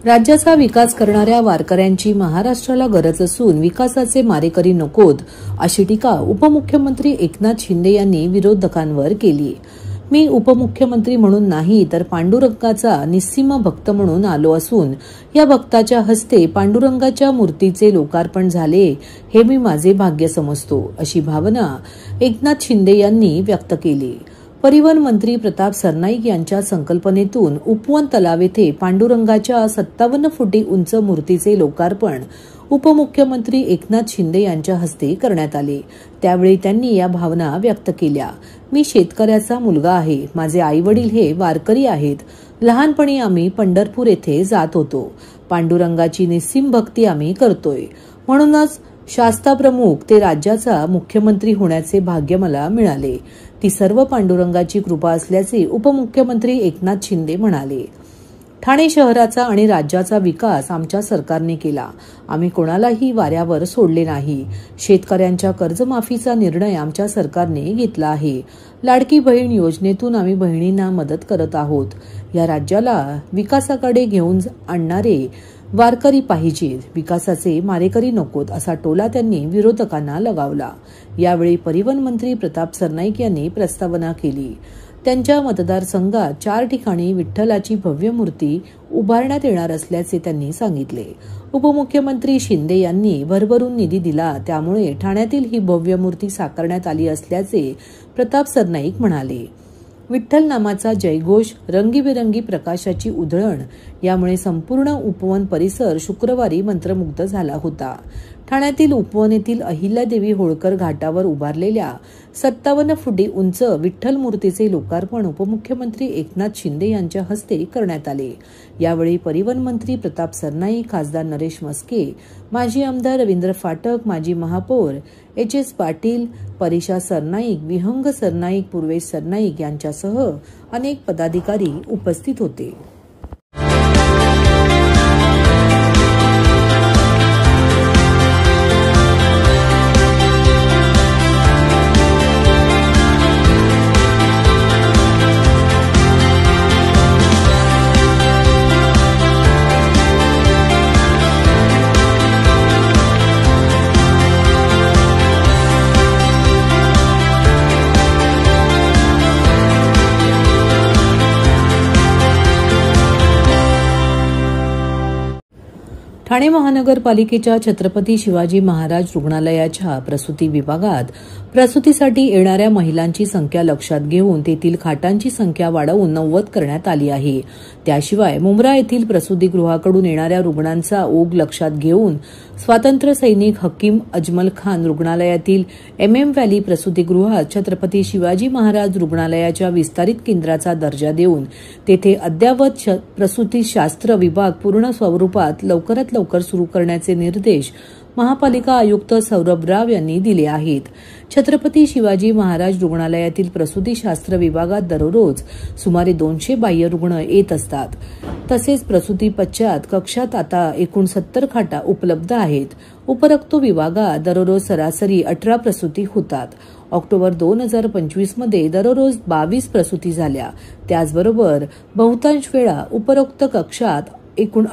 राज्याचा विकास करणाऱ्या वारकऱ्यांची महाराष्ट्राला गरज असून विकासाचे मारेकरी नकोत, अशी टीका उपमुख्यमंत्री एकनाथ शिंदे यांनी विरोधकांवर केली. मी उपमुख्यमंत्री म्हणून नाही तर पांडुरंगाचा निस्सीम भक्त म्हणून आलो असून या भक्ताच्या हस्ते पांडुरंगाच्या मूर्तीचे लोकार्पण झाले हे मी माझे भाग्य समजतो, अशी भावना एकनाथ शिंदे यांनी व्यक्त केली. परिवहन मंत्री प्रताप सरनाईक यांच्या संकल्पनेतून उपवन तलाव येथे पांडुरंगाच्या 57 फुटी उंच मूर्तीचे लोकार्पण उपमुख्यमंत्री एकनाथ शिंदे यांच्या हस्ते करण्यात आले. त्यावेळी त्यांनी या भावना व्यक्त केल्या. मी शेतकऱ्याचा मुलगा आहे. माझे आई वडील हे वारकरी आहेत. लहानपणी आम्ही पंढरपूर येथे जात होतो. पांडुरंगाची निस्सीम भक्ती आम्ही करतोय. म्हणूनच शास्ताप्रमुख ते राज्याचा मुख्यमंत्री होण्याचे भाग्य मला मिळाले. ती सर्व पांडुरंगाची कृपा असल्याचे उपमुख्यमंत्री एकनाथ शिंदे म्हणाले. ठाणे शहराचा आणि राज्याचा विकास आमच्या सरकारने केला. आम्ही कोणालाही वाऱ्यावर सोडले नाही. शेतकऱ्यांच्या कर्जमाफीचा निर्णय आमच्या सरकारने घेतला आहे. लाडकी बहीण योजनेतून आम्ही बहिणींना मदत करत आहोत. या राज्याला विकासाकडे घेऊन आणणारे वारकरी पाहिजेत, विकासाचे मारेकरी नकोत, असा टोला त्यांनी विरोधकांना लगावला. यावेळी परिवहन मंत्री प्रताप सरनाईक यांनी प्रस्तावना केली. त्यांच्या मतदारसंघात 4 ठिकाणी विठ्ठलाची भव्य मूर्ती उभारण्यात येणार असल्याचे त्यांनी सांगितले. उपमुख्यमंत्री शिंदे यांनी भरभरून निधी दिला, त्यामुळे ठाण्यातील ही भव्य मूर्ती साकारण्यात आली असल्याचे प्रताप सरनाईक म्हणाले. विठ्ठल नामाचा जयघोष, रंगीबेरंगी प्रकाशाची उधळण यामुळे संपूर्ण उपवन परिसर शुक्रवारी मंत्रमुग्ध झाला होता. ठाण्यातील उपवन येथील अहिल्यादेवी होळकर घाटावर उभारलेल्या 57 फुटी उंच विठ्ठल मूर्तीचे लोकार्पण उपमुख्यमंत्री एकनाथ शिंदे यांच्या हस्ते करण्यात आले. यावेळी परिवहन मंत्री प्रताप सरनाईक, खासदार नरेश मस्के, माजी आमदार रवींद्र फाटक, माजी महापौर एच.एस. पाटील, परिशा सरनाईक, विहंग सरनाईक, पूर्वेश सरनाईक यांच्यासह अनेक पदाधिकारी उपस्थित होते. ठाणे महानगरपालिकेच्या छत्रपती शिवाजी महाराज रुग्णालयाच्या प्रसूती विभागात प्रसूतीसाठी येणाऱ्या महिलांची संख्या लक्षात घेऊन तेथील खाटांची संख्या वाढवून 90 करण्यात आली आहे. त्याशिवाय मुंब्रा येथील प्रसूतीगृहाकडून येणाऱ्या रुग्णांचा ओघ लक्षात घेऊन स्वातंत्र्य सैनिक हकीम अजमल खान रुग्णालयातील MM व्हॅली प्रसूतीगृहात छत्रपती शिवाजी महाराज रुग्णालयाच्या विस्तारित केंद्राचा दर्जा देऊन तेथे अद्ययावत प्रसूतीशास्त्र विभाग पूर्ण स्वरूपात लवकरात लवकर सुरू करण्याचे निर्देश महापालिका आयुक्त सौरभ राव यांनी दिले आहेत. छत्रपती शिवाजी महाराज रुग्णालयातील प्रसूतीशास्त्र विभागात दररोज सुमारे 200 बाह्य रुग्ण येत असतात. तसेच प्रसूती पश्चात कक्षात आता एकूण 70 खाटा उपलब्ध आहेत. उपरोक्त विभागात दररोज सरासरी 18 प्रसूती होतात. ऑक्टोबर 2025 मध्ये दररोज 22 प्रसूती झाल्या. त्याचबरोबर बहुतांश वेळा उपरोक्त कक्षात एकूण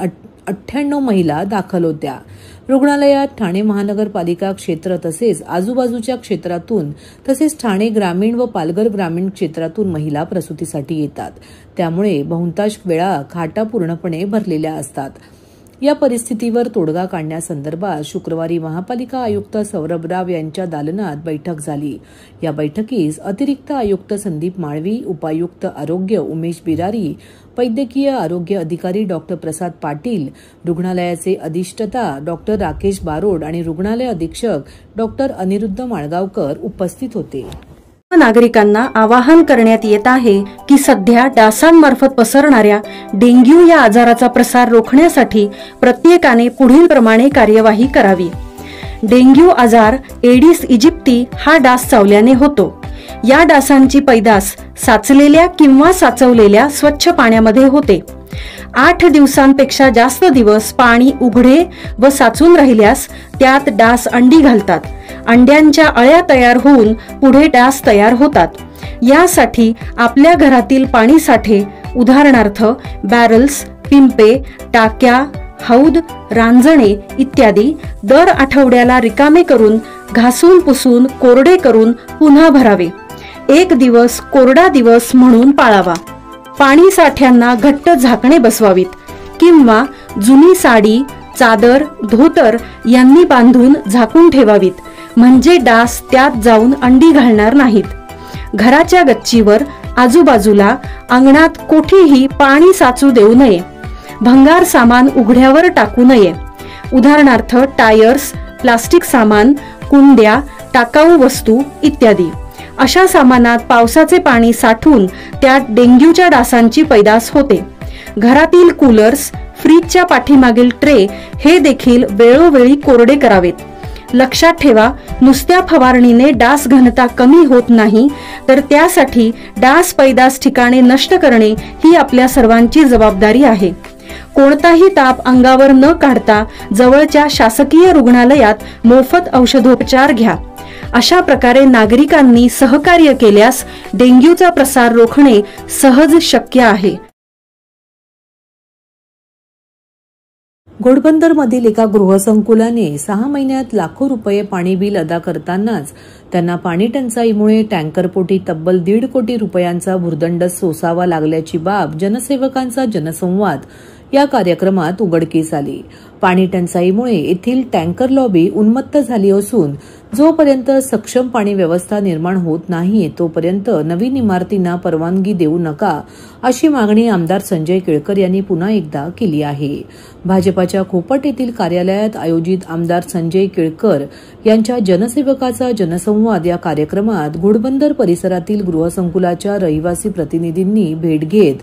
98 महिला दाखल होत्या. रुग्णालयात ठाणे महानगरपालिका क्षेत्र तसेच आजूबाजूच्या क्षेत्रातून तसेच ठाणे ग्रामीण व पालघर ग्रामीण क्षेत्रातून महिला प्रसूतीसाठी येतात. त्यामुळे बहुतांश वेळा खाटा पूर्णपणे भरलेल्या असतात. या परिस्थितीवर तोडगा काढण्यासंदर्भात शुक्रवारी महापालिका आयुक्त सौरभ राव यांच्या दालनात बैठक झाली. या बैठकीस अतिरिक्त आयुक्त संदीप माळवी, उपायुक्त आरोग्य उमेश बिरारी, वैद्यकीय आरोग्य अधिकारी डॉक्टर प्रसाद पाटील, रुग्णालयाचे अधिष्ठाता डॉक्टर राकेश बारोड आणि रुग्णालय अधीक्षक डॉक्टर अनिरुद्ध माळगावकर उपस्थित होते. नागरिकांना आवाहन करण्यात येत आहे की सध्या डासांमार्फत पसरणाऱ्या डेंग्यू या आजाराचा प्रसार रोखण्यासाठी प्रत्येकाने पुढील प्रमाणे कार्यवाही करावी. डेंग्यू आजार एडिस इजिप्ती हा डास चावल्याने होतो. या डासांची पैदास साचलेल्या किंवा साचवलेल्या स्वच्छ पाण्यामध्ये होते. 8 दिवसांपेक्षा जास्त दिवस पाणी उघडे व साचून राहिल्यास त्यात डास अंडी घालतात. अंड्यांच्या अळ्या तयार होऊन पुढे डास तयार होतात. यासाठी आपल्या घरातील पाणी साठे उदाहरणार्थ बॅरल्स, पिंपे, टाक्या, हौद, रांजणे इत्यादी दर आठवड्याला रिकामे करून घासून पुसून कोरडे करून पुन्हा भरावे. एक दिवस कोरडा दिवस म्हणून पाळावा. पाणी साठ्यांना घट्ट झाकणे बसवावीत किंवा जुनी साडी, चादर, धोतर यांनी बांधून झाकून ठेवावीत, म्हणजे डास त्यात जाऊन अंडी घालणार नाहीत. घराच्या गच्चीवर, आजूबाजूला, अंगणात कोठेही पाणी साचू देऊ नये. भंगार सामान उघड्यावर टाकू नये. उदाहरणार्थ टायर्स, प्लास्टिक सामान, कुंड्या, टाकाऊ वस्तू इत्यादी. अशा सामानात पावसाचे पाणी साठून त्यात डेंग्यूच्या डासांची पैदास होते. घरातील कूलर्स, फ्रीजच्या पाठीमागील ट्रे हे देखील वेळोवेळी कोरडे करावेत. लक्षात ठेवा, नुसत्या फवारणीने डास घनता कमी होत नाही, तर त्यासाठी डास पैदास ठिकाणे नष्ट करणे ही आपल्या सर्वांची जबाबदारी आहे. कोणताही ताप अंगावर न काढता जवळच्या शासकीय रुग्णालयात मोफत औषधोपचार घ्या. अशा प्रकारे नागरिकांनी सहकार्य केल्यास डेंग्यूचा प्रसार रोखणे सहज शक्य आहे. घोडबंदरमधील एका गृहसंकुलाने 6 महिन्यात लाखो रुपये पाणी बिल अदा करतानाच त्यांना पाणी टंचाईमुळे टँकरपोटी तब्बल 1.5 कोटी रुपयांचा भुर्दंड सोसावा लागल्याची बाब जनसेवकांचा जनसंवाद या कार्यक्रमात उघडकीस आली. पाणी टंचाईमुळे येथील टँकर लॉबी उन्मत्त झाली असून जोपर्यंत सक्षम पाणी व्यवस्था निर्माण होत नाही तोपर्यंत नवीन इमारतींना परवानगी देऊ नका अशी मागणी आमदार संजय केळकर यांनी पुन्हा एकदा केली आहे. भाजपाच्या खोपट येथील कार्यालयात आयोजित आमदार संजय केळकर यांच्या जनसेवकाचा जनसंवाद या कार्यक्रमात घोडबंदर परिसरातील गृहसंकुलाच्या रहिवासी प्रतिनिधींनी भेट घेत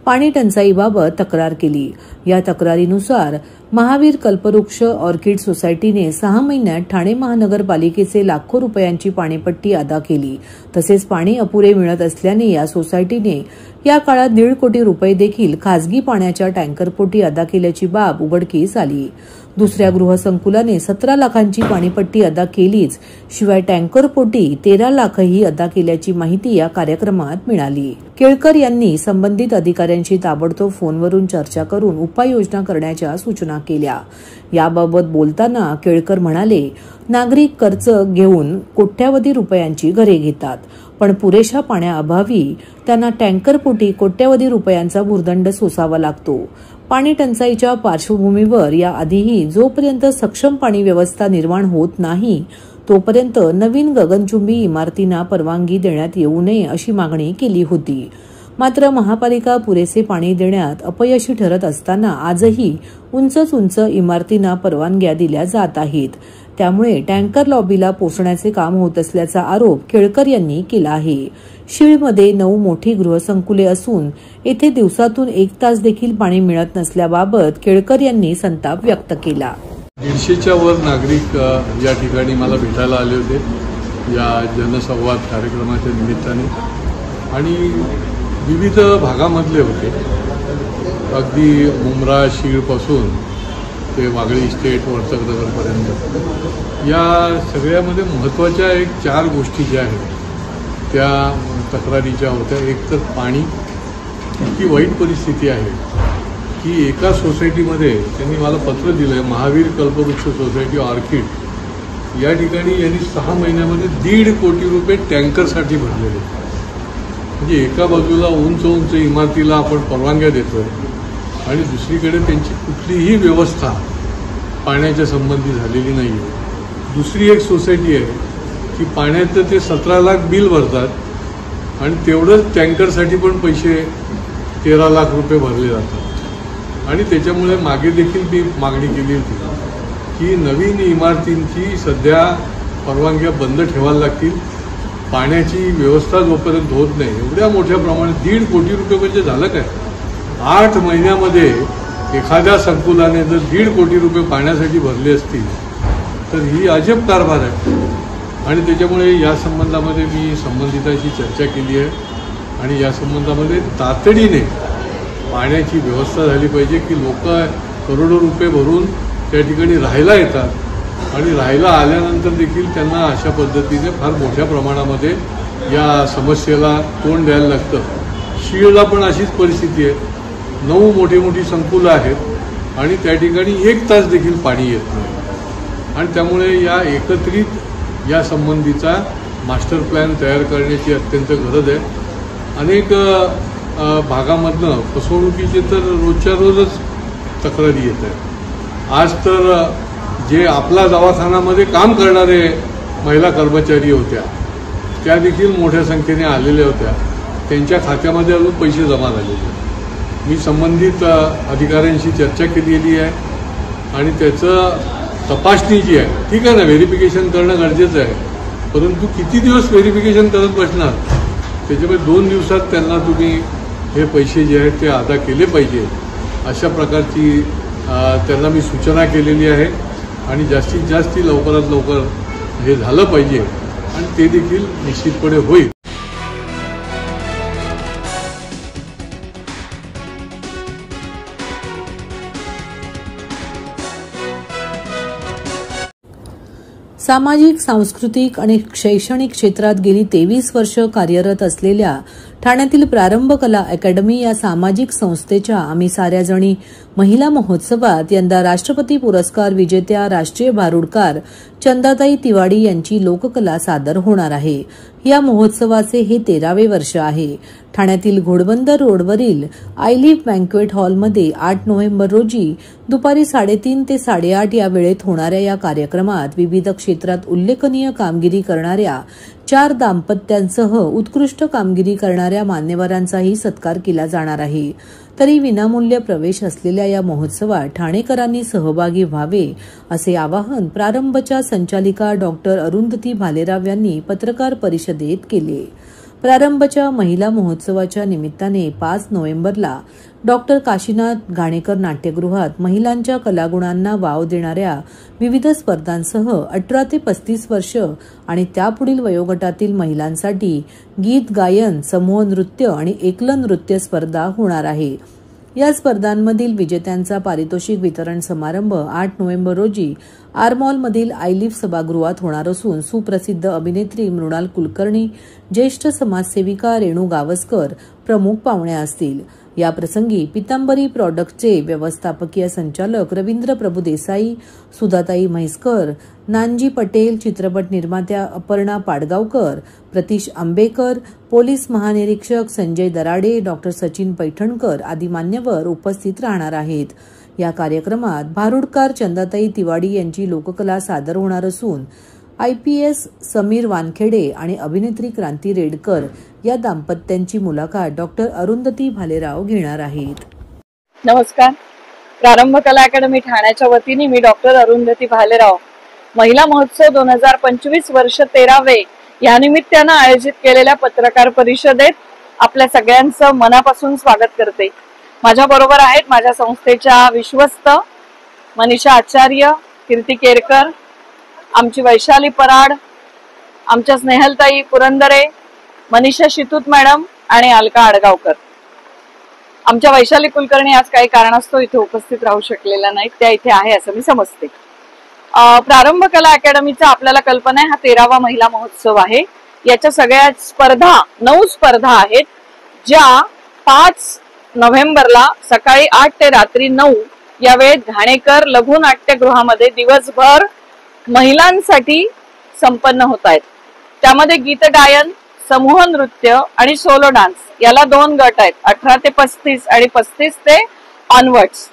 पाणी टंचाईबाबत तक्रार केली. या तक्रारीनुसार महावीर कल्पवृक्ष ऑर्किड सोसायटीने 6 महिन्यात ठाणे महानगरपालिकेचे लाखो रुपयांची पाणीपट्टी अदा केली. तसेच पाणी अपुरे मिळत असल्याने या सोसायटीने या काळात 1.5 कोटी रुपये देखील खासगी पाण्याच्या टँकरपोटी अदा केल्याची बाब उघडकीस आली. दुसऱ्या गृहसंकुलाने 17 लाखांची पाणीपट्टी अदा केलीच, शिवाय टँकरपोटी 13 लाखही अदा केल्याची माहिती या कार्यक्रमात मिळाली. केळकर यांनी संबंधित अधिकाऱ्यांशी ताबडतोब फोनवरून चर्चा करून उपाययोजना करण्याच्या सूचना केल्या. याबाबत बोलताना केळकर म्हणाले, नागरिक कर्ज घेऊन कोट्यावधी रुपयांची घरे घेतात, पण पुरेशा पाण्याअभावी त्यांना टँकरपोटी कोट्यावधी रुपयांचा भुर्दंड सोसावा लागतो. पाणी टंचाईच्या पार्श्वभूमीवर याआधीही जोपर्यंत सक्षम पाणी व्यवस्था निर्माण होत नाही तोपर्यंत नवीन गगनचुंबी इमारतींना परवानगी देण्यात येऊ नये अशी मागणी केली होती. मात्र महापालिका पुरेसे पाणी देण्यात अपयशी ठरत असताना आजही उंच इमारतींना परवानग्या दिल्या जात आहेत. त्यामुळे टँकर लॉबीला पोचण्याचे काम होत असल्याचा आरोप केळकर यांनी केला आहे. शीळमध्ये 9 मोठी गृहसंकुले असून येथे दिवसातून 1 तास देखील पाणी मिळत नसल्याबाबत केळकर यांनी संताप व्यक्त केला. 150च्या वर नागरिक या ठिकाणी मला भेटायला आले होते या जनसंवाद कार्यक्रमाच्या निमित्ताने आणि विविध भागामधले होते. अगदी मुंब्रा शीळपासून ते वागळी इस्टेट वर्तकनगरपर्यंत या सगळ्यामध्ये महत्त्वाच्या 4 गोष्टी ज्या आहेत त्या तक्रारीच्या होत्या. एक तर पाणी, इतकी वाईट परिस्थिती आहे की एका सोसायटीमध्ये त्यांनी मला पत्र दिलं, महावीर कल्पवृक्ष सोसायटी ऑर्किड या ठिकाणी यांनी 6 महिन्यामध्ये 1.5 कोटी रुपये टँकरसाठी भरलेले. म्हणजे एका बाजूला उंच इमारतीला आपण परवानग्या देतोय आणि दुसरीकडे त्यांची कुठलीही व्यवस्था पाण्याच्या संबंधी झालेली नाही आहे. दुसरी एक सोसायटी आहे की पाण्याचं ते 17 लाख बिल भरतात आणि तेवढंच टँकरसाठी पण पैसे 13 लाख रुपये भरले जातात. आणि त्याच्यामुळे मागे देखील मी मागणी केली होती की नवीन इमारतींची सध्या परवानग्या बंद ठेवायला लागतील. पाण्याची व्यवस्था जोपर्यंत होत नाही, एवढ्या मोठ्या प्रमाणात 1.5 कोटी रुपये म्हणजे झालं काय? 8 महिन्यामध्ये एखाद्या संकुलाने जर 1.5 कोटी रुपये पाण्यासाठी भरले असतील तर ही अजब कारभार आहे. आणि त्याच्यामुळे या संबंधामध्ये मी संबंधितांशी चर्चा केली आहे आणि या संबंधामध्ये तातडीने पाण्याची व्यवस्था झाली पाहिजे की लोक करोडो रुपये भरून त्या ठिकाणी राहायला येतात आणि राहायला आल्यानंतर देखील त्यांना अशा पद्धतीने फार मोठ्या प्रमाणामध्ये या समस्येला तोंड द्यायला लागतं. शीळला पण अशीच परिस्थिती आहे. 9 मोठी संकुलं आहेत आणि त्या ठिकाणी 1 तास देखील पाणी येत नाही आणि त्यामुळे या एकत्रित या संबंधीचा मास्टर प्लॅन तयार करण्याची अत्यंत गरज आहे. अनेक भागामधनं फसवणुकीचे तर रोजच्या रोजच तक्रारी येत आहेत. आज तर जे आपला दवाखान्यामध्ये काम करणारे महिला कर्मचारी होत्या त्या देखील मोठ्या संख्येने आलेल्या होत्या. त्यांच्या खात्यामध्ये अजून पैसे जमा झालेले. मी संबंधित अधिकाऱ्यांशी चर्चा केलेली आहे आणि त्याचं तपासणी जी आहे, ठीक आहे ना, व्हेरिफिकेशन करणं गरजेचं आहे, परंतु किती दिवस व्हेरिफिकेशन करत बसणार? त्याच्यामुळे 2 दिवसात त्यांना तुम्ही हे पैसे जे आहेत ते अदा केले पाहिजे अशा प्रकारची त्यांना मी सूचना केलेली आहे आणि जास्तीत जास्त लवकरात लवकर हे झालं पाहिजे आणि ते देखील निश्चितपणे होईल. सामाजिक, सांस्कृतिक आणि शैक्षणिक क्षेत्रात गेली 23 वर्ष कार्यरत असलेल्या ठाण्यातील प्रारंभ कला अकॅडमी या सामाजिक संस्थेच्या आम्ही साऱ्या जणी महिला महोत्सवात यंदा राष्ट्रपती पुरस्कार विजेत्या राष्ट्रीय भारुडकार चंदाताई तिवाडी यांची लोककला सादर होणार आहे. या महोत्सवाचे हे 13वे वर्ष आहे. ठाण्यातील घोडबंदर रोडवरील आय लिव्ह बँक्वेट हॉलमध्ये 8 नोव्हेंबर रोजी दुपारी 3:30 ते 8:30 या वेळेत होणाऱ्या या कार्यक्रमात विविध क्षेत्रात उल्लेखनीय कामगिरी करणाऱ्या 4 दाम्पत्यांसह उत्कृष्ट कामगिरी करणाऱ्या मान्यवरांचाही सत्कार केला जाणार आहे. तरी विनामूल्य प्रवेश असलेल्या या महोत्सवात ठाणेकरांनी सहभागी व्हावे असे आवाहन प्रारंभच्या संचालिका डॉक्टर अरुंधती भालेराव यांनी पत्रकार परिषदेत केले. प्रारंभच्या महिला महोत्सवाच्या निमित्ताने 5 नोव्हेंबरला डॉक्टर काशीनाथ घाणेकर नाट्यगृहात महिलांच्या कलागुणांना वाव देणाऱ्या विविध स्पर्धांसह 18 ते 35 वर्ष आणि त्यापुढील वयोगटातील महिलांसाठी गीत गायन, समूह नृत्य आणि एकल नृत्य स्पर्धा होणार आहे. या स्पर्धांमधील विजेत्यांचा पारितोषिक वितरण समारंभ 8 नोव्हेंबर रोजी आरमॉलमधील आय लिव्ह सभागृहात होणार असून सुप्रसिद्ध अभिनेत्री मृणाल कुलकर्णी, ज्येष्ठ समाजसेविका रेणू गावस्कर प्रमुख पाहुणे असतील. या प्रसंगी पितांबरी प्रॉडक्टचे व्यवस्थापकीय संचालक रवींद्र प्रभुदेसाई, सुधाताई म्हैसकर, नानजी पटेल, चित्रपट निर्मात्या अपर्णा पाडगावकर, प्रतीश आंबेकर, पोलीस महानिरीक्षक संजय दराडे, डॉक्टर सचिन पैठणकर आदी मान्यवर उपस्थित राहणार आहेत. या कार्यक्रमात भारुडकार चंदाताई तिवाडी यांची लोककला सादर होणार असून IPS समीर वानखेडे आणि अभिनेत्री क्रांती रेडकर या दाम्पत्यांची मुलाखत डॉक्टर अरुंधती भालेराव घेणार आहेत. नमस्कार. प्रारंभ कला अकॅडमी ठाण्याच्या वतीने मी डॉक्टर अरुंधती भालेराव महिला महोत्सव 2025 वर्ष 13वे या निमित्तानं आयोजित केलेल्या पत्रकार परिषदेत आपल्या सगळ्यांचं मनापासून स्वागत करते. माझ्या बरोबर आहेत माझ्या संस्थेच्या विश्वस्त मनीषा आचार्य, कीर्ती केरकर, आमची वैशाली पराड, आमच्या स्नेहलताई पुरंदरे, मनीषा शितूत मॅडम आणि अलका आडगावकर. आमच्या वैशाली कुलकर्णी आज काही कारणास्तव इथे उपस्थित राहू शकलेल्या नाहीत, त्या इथे आहे असं मी समजते. प्रारंभ कला अकॅडमीचा आपल्याला कल्पना आहे हा 13वा महिला महोत्सव आहे. याच्या सगळ्या स्पर्धा 9 स्पर्धा आहेत, ज्या 5 नोव्हेंबरला सकाळी 8 ते रात्री 9 या वेळेत घाणेकर लघु नाट्यगृहामध्ये दिवसभर महिलांसाठी संपन्न होत आहेत. त्यामध्ये गीत गायन, समूह नृत्य आणि सोलो डान्स याला 2 गट आहेत, 18 ते 35 आणि 35 ते ऑनवर्ड्स.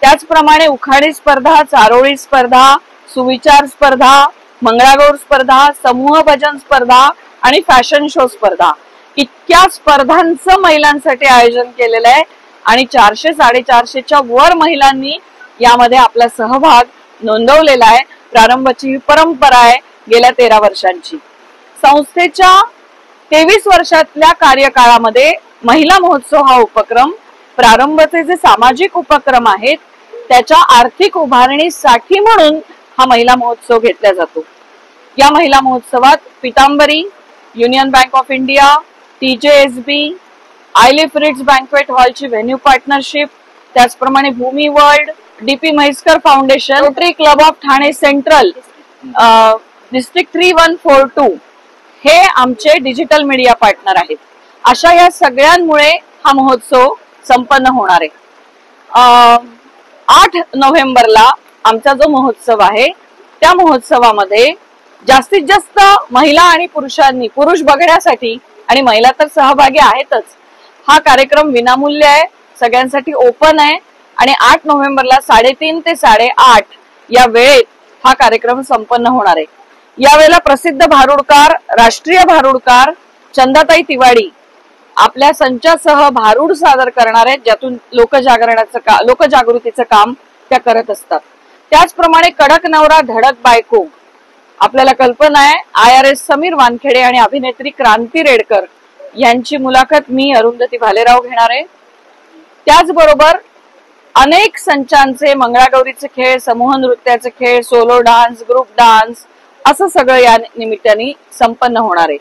त्याचप्रमाणे उखाणी स्पर्धा, चारोळी स्पर्धा, सुविचार स्पर्धा, मंगळागौर स्पर्धा, समूह भजन स्पर्धा आणि फॅशन शो स्पर्धा इतक्या स्पर्धांचं महिलांसाठी आयोजन केलेलं आहे आणि 400-450च्या वर महिलांनी यामध्ये आपला सहभाग नोंदवलेला आहे. प्रारंभची ही परंपरा आहे गेल्या 13 वर्षांची. संस्थेच्या 23 वर्षातल्या कार्यकाळामध्ये महिला महोत्सव हा उपक्रम प्रारंभचे जे सामाजिक उपक्रम आहेत त्याच्या आर्थिक उभारणीसाठी म्हणून हा महिला महोत्सव घेतला जातो. या महिला महोत्सवात Pitambari, Union Bank of India, TJSB, I live Ritz banquet हॉलची व्हेन्यू पार्टनरशिप, त्याचप्रमाणे Bhoomi World, DP Mhaiskar Foundation, Rotary Club of Thane Central, District 3142 हे आमचे डिजिटल मीडिया पार्टनर आहेत. अशा या सगळ्यांमुळे हा महोत्सव संपन्न होणार आहे. 8 नोव्हेंबरला आमचा जो महोत्सव आहे त्या महोत्सवामध्ये जास्तीत जास्त महिला आणि पुरुषांनी, पुरुष बघण्यासाठी आणि महिला तर सहभागी आहेतच, हा कार्यक्रम विनामूल्य आहे, सगळ्यांसाठी ओपन आहे आणि 8 नोव्हेंबरला 3:30 ते 8:30 या वेळेत हा कार्यक्रम संपन्न होणार आहे। यावेळेला प्रसिद्ध भारुडकार, राष्ट्रीय भारुडकार चंदाताई तिवाडी आपल्या संचासह भारूड सादर करणार आहेत, ज्यातून लोकजागृतीचं काम त्या करत असतात। त्याचप्रमाणे कडक नवरा धडक बायको, आपल्याला कल्पना आहे, IRS समीर वानखेडे आणि अभिनेत्री क्रांती रेडकर यांची मुलाखत मी अरुंधती भालेराव घेणार आहे। त्याचबरोबर अनेक संचांचे, मंगळागौरीचे खेळ, समूह नृत्याचे खेळ, सोलो डान्स, ग्रुप डान्स असं सगळं या निमित्ताने संपन्न होणार आहे।